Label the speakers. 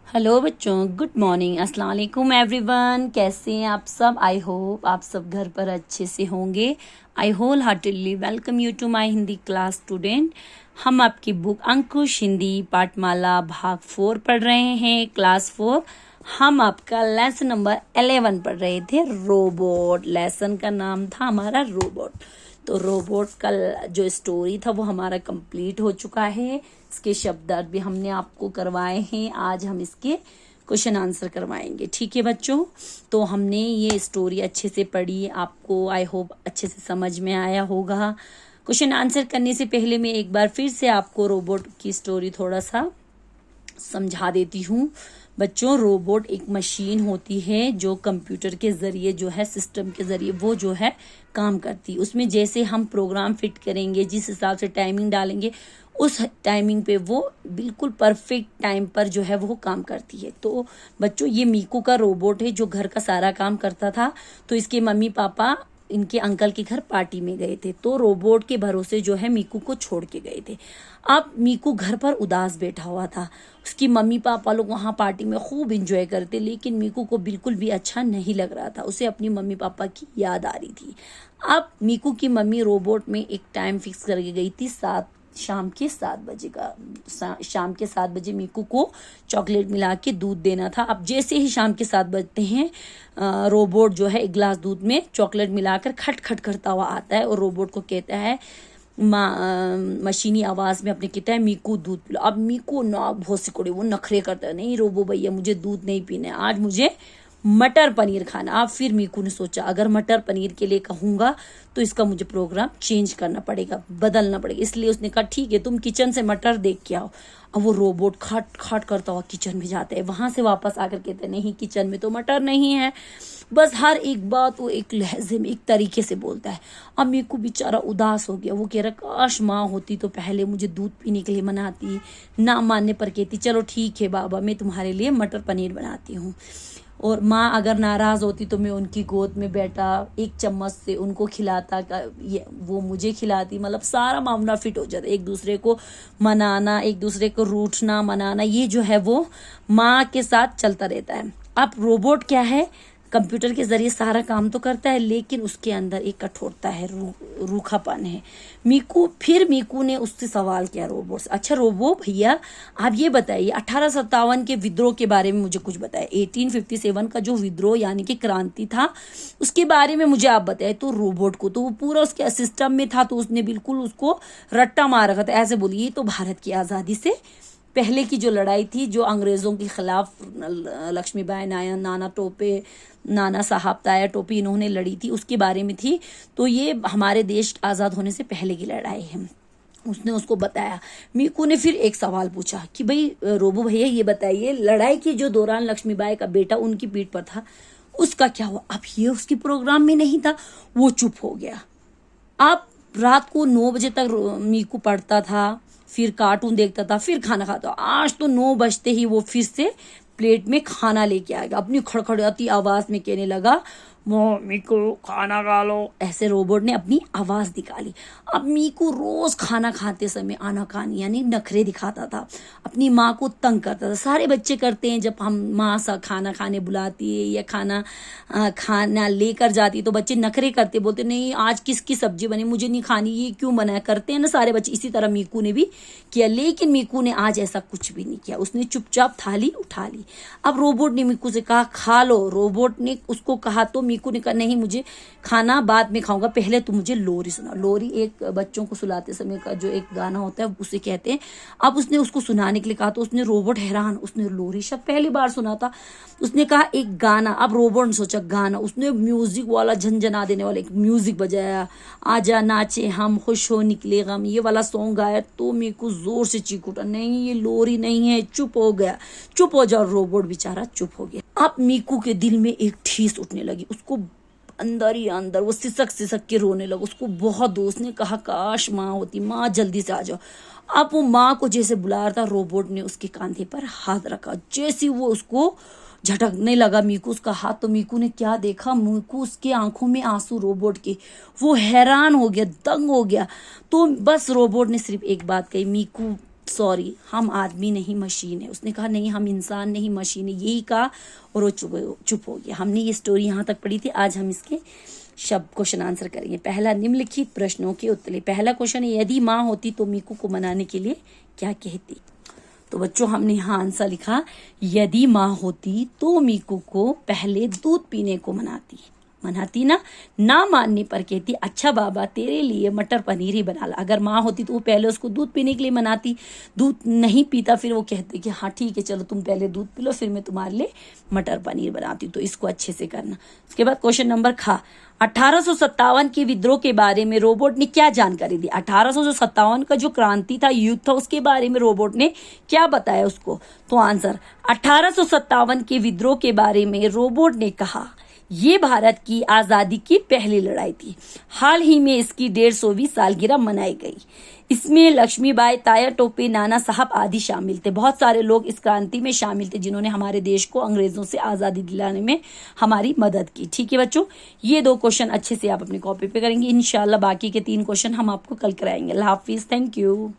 Speaker 1: Hello बच्चों, good morning, अस्सलाम वालेकुम एवरीवन। कैसे हैं आप सब? आई होप आप सब घर पर अच्छे से होंगे। I wholeheartedly welcome you to my Hindi class student. हम आपकी बुक अंकुश हिंदी पाठमाला भाग 4 पढ़ रहे हैं, क्लास 4। हम आपका लेसन नंबर 11 पढ़ रहे थे, रोबोट। लेसन का नाम था हमारा रोबोट। तो रोबोट का जो स्टोरी था वो हमारा कंप्लीट हो चुका है। इसके शब्दार्थ भी हमने आपको करवाए हैं। आज हम इसके क्वेश्चन आंसर करवाएंगे, ठीक है बच्चों? तो हमने ये स्टोरी अच्छे से पढ़ी, आपको आई होप अच्छे से समझ में आया होगा। क्वेश्चन आंसर करने से पहले मैं एक बार फिर से आपको रोबोट की स्टोरी थोड़ा सा समझा देती हूँ। बच्चों, रोबोट एक मशीन होती है जो कंप्यूटर के जरिए जो है, सिस्टम के जरिए वो जो है काम करती है। उसमें जैसे हम प्रोग्राम फिट करेंगे, जिस हिसाब से टाइमिंग डालेंगे, उस टाइमिंग पे वो बिल्कुल परफेक्ट टाइम पर जो है वो काम करती है। तो बच्चों, ये मीकू का रोबोट है जो घर का सारा काम करता था। तो इसके मम्मी पापा इनके अंकल के घर पार्टी में गए थे, तो रोबोट के भरोसे जो है मीकू को छोड़ के गए थे। अब मीकू घर पर उदास बैठा हुआ था। उसकी मम्मी पापा लोग वहां पार्टी में खूब इंजॉय करते, लेकिन मीकू को बिल्कुल भी अच्छा नहीं लग रहा था। उसे अपनी मम्मी पापा की याद आ रही थी। अब मीकू की मम्मी रोबोट में एक टाइम फिक्स करके गई थी, शाम के 7 बजे का। शाम के 7 बजे मीकू को चॉकलेट मिला के दूध देना था। अब जैसे ही शाम के 7 बजते हैं, रोबोट जो है एक गिलास दूध में चॉकलेट मिलाकर खट खट करता हुआ आता है और रोबोट को कहता है, मशीनी आवाज में अपने कहता है, मीकू दूध पिलो। अब मीकू ना बहुत सिकुड़े, वो नखरे करता है, नहीं रोबो भैया मुझे दूध नहीं पीना है, आज मुझे मटर पनीर खाना। अब फिर मीकू ने सोचा, अगर मटर पनीर के लिए कहूंगा तो इसका मुझे प्रोग्राम चेंज करना पड़ेगा, बदलना पड़ेगा। इसलिए उसने कहा, ठीक है, तुम किचन से मटर देख के आओ। अब वो रोबोट खट खट करता हुआ किचन में जाता है। वहां से वापस आकर कहते हैं, नहीं किचन में तो मटर नहीं है। बस हर एक बात वो एक लहजे में, एक तरीके से बोलता है। अब मीकू बेचारा उदास हो गया। वो कह रहा, काश माँ होती तो पहले मुझे दूध पीने के लिए मनाती, ना मानने पर कहती, चलो ठीक है बाबा, मैं तुम्हारे लिए मटर पनीर बनाती हूँ। और माँ अगर नाराज होती तो मैं उनकी गोद में बैठा, एक चम्मच से उनको खिलाता, वो मुझे खिलाती। मतलब सारा मामला फिट हो जाता। एक दूसरे को मनाना, एक दूसरे को रूठना मनाना, ये जो है वो माँ के साथ चलता रहता है। अब रोबोट क्या है, कंप्यूटर के जरिए सारा काम तो करता है, लेकिन उसके अंदर एक कठोरता है, रूखापन है। मीकू ने उससे सवाल किया रोबोट से, अच्छा रोबो भैया, आप ये बताइए 1857 के विद्रोह के बारे में मुझे कुछ बताए। 1857 का जो विद्रोह यानी कि क्रांति था, उसके बारे में मुझे आप बताए। तो रोबोट को तो वो पूरा उसके सिस्टम में था, तो उसने बिल्कुल उसको रट्टा मार रखा था। ऐसे बोलिए, तो भारत की आज़ादी से पहले की जो लड़ाई थी, जो अंग्रेजों के खिलाफ लक्ष्मीबाई नाना साहब ताया टोपी इन्होंने लड़ी थी, उसके बारे में थी। तो ये हमारे देश आज़ाद होने से पहले की लड़ाई है। उसने उसको बताया। मीकू ने फिर एक सवाल पूछा कि भाई रोबो भैया, ये बताइए, लड़ाई के जो दौरान लक्ष्मीबाई का बेटा उनकी पीठ पर था, उसका क्या हुआ? अब ये उसके प्रोग्राम में नहीं था, वो चुप हो गया। अब रात को 9 बजे तक मीकू पढ़ता था, फिर कार्टून देखता था, फिर खाना खाता। आज तो 9 बजते ही वो फिर से प्लेट में खाना लेके आएगा। अपनी खड़खड़ाती आवाज में कहने लगा, मीकू खाना खा लो। ऐसे रोबोट ने अपनी आवाज निकाली। अब मीकू रोज खाना खाते समय आनाकानी यानी नखरे दिखाता था, अपनी माँ को तंग करता था। सारे बच्चे करते हैं, जब हम माँ सा खाना खाने बुलाती है या खाना लेकर जाती है तो बच्चे नखरे करते, बोलते नहीं आज किसकी सब्जी बनी, मुझे नहीं खानी, ये क्यों बनाया, करते हैं ना सारे बच्चे। इसी तरह मीकू ने भी किया, लेकिन मीकू ने आज ऐसा कुछ भी नहीं किया। उसने चुपचाप थाली उठा ली। अब रोबोट ने मीकू से कहा, खा लो। रोबोट ने उसको कहा तो मीकू ने कहा, नहीं मुझे खाना बाद में खाऊंगा, पहले तू मुझे लोरी सुना। लोरी एक बच्चों को सुलाते समय का जो एक गाना होता है, उसे कहते हैं। अब उसने उसको सुनाने के लिए कहा तो उसने, रोबोट हैरान, उसने लोरी शब्द पहली बार सुना था। उसने कहा एक गाना। अब रोबोट ने सोचा गाना, उसने म्यूजिक वाला झंझना देने वाला एक म्यूजिक बजाया, आजा नाचे हम खुश हो निकले गम, ये वाला सॉन्ग गाया। तो मीकू जोर से चीख उठा, नहीं ये लोरी नहीं है, चुप हो गया, चुप हो जाओ। रोबोट बेचारा चुप हो गया। अब मीकू के दिल में एक ठेस उठने लगी, उसको अंदर ही अंदर वो सिसक सिसक के रोने लगा। उसको बहुत दोस्त ने कहा, काश माँ होती, माँ जल्दी से आ जाओ। अब वो माँ को जैसे बुला रहा था, रोबोट ने उसके कांधे पर हाथ रखा। जैसे वो उसको झटकने लगा मीकू उसका हाथ, तो मीकू ने क्या देखा, मीकू उसके आंखों में आंसू रोबोट के। वो हैरान हो गया, दंग हो गया। तो बस रोबोट ने सिर्फ एक बात कही, मीकू सॉरी, हम आदमी नहीं मशीन है। उसने कहा नहीं, हम इंसान नहीं मशीन है, यही कहा और वो चुप हो गया। हमने ये स्टोरी यहाँ तक पढ़ी थी। आज हम इसके शब्द क्वेश्चन आंसर करेंगे। पहला, निम्नलिखित प्रश्नों के उत्तर। पहला क्वेश्चन है, यदि माँ होती तो मीकू को मनाने के लिए क्या कहती? तो बच्चों हमने यहाँ आंसर लिखा, यदि माँ होती तो मीकू को पहले दूध पीने को मनाती ना मानने पर कहती अच्छा बाबा तेरे लिए मटर पनीर ही बना ला। अगर माँ होती तो वो पहले उसको दूध पीने के लिए मनाती, दूध नहीं पीता फिर वो कहते कि हाँ ठीक है चलो तुम पहले दूध पी लो, फिर मैं तुम्हारे लिए मटर पनीर बनाती। तो इसको अच्छे से करना। उसके बाद क्वेश्चन नंबर खा, 1857 के विद्रोह के बारे में रोबोट ने क्या जानकारी दी? 1857 का जो क्रांति था, युद्ध था, उसके बारे में रोबोट ने क्या बताया उसको? तो आंसर, 1857 के विद्रोह के बारे में रोबोट ने कहा ये भारत की आज़ादी की पहली लड़ाई थी। हाल ही में इसकी 150वीं सालगिरह मनाई गई। इसमें लक्ष्मीबाई, ताया टोपे, नाना साहब आदि शामिल थे। बहुत सारे लोग इस क्रांति में शामिल थे जिन्होंने हमारे देश को अंग्रेजों से आज़ादी दिलाने में हमारी मदद की। ठीक है बच्चों, ये 2 क्वेश्चन अच्छे से आप अपनी कॉपी पे करेंगे। इंशाल्लाह बाकी के 3 क्वेश्चन हम आपको कल कराएंगे। अल्लाह हाफिज़, थैंक यू।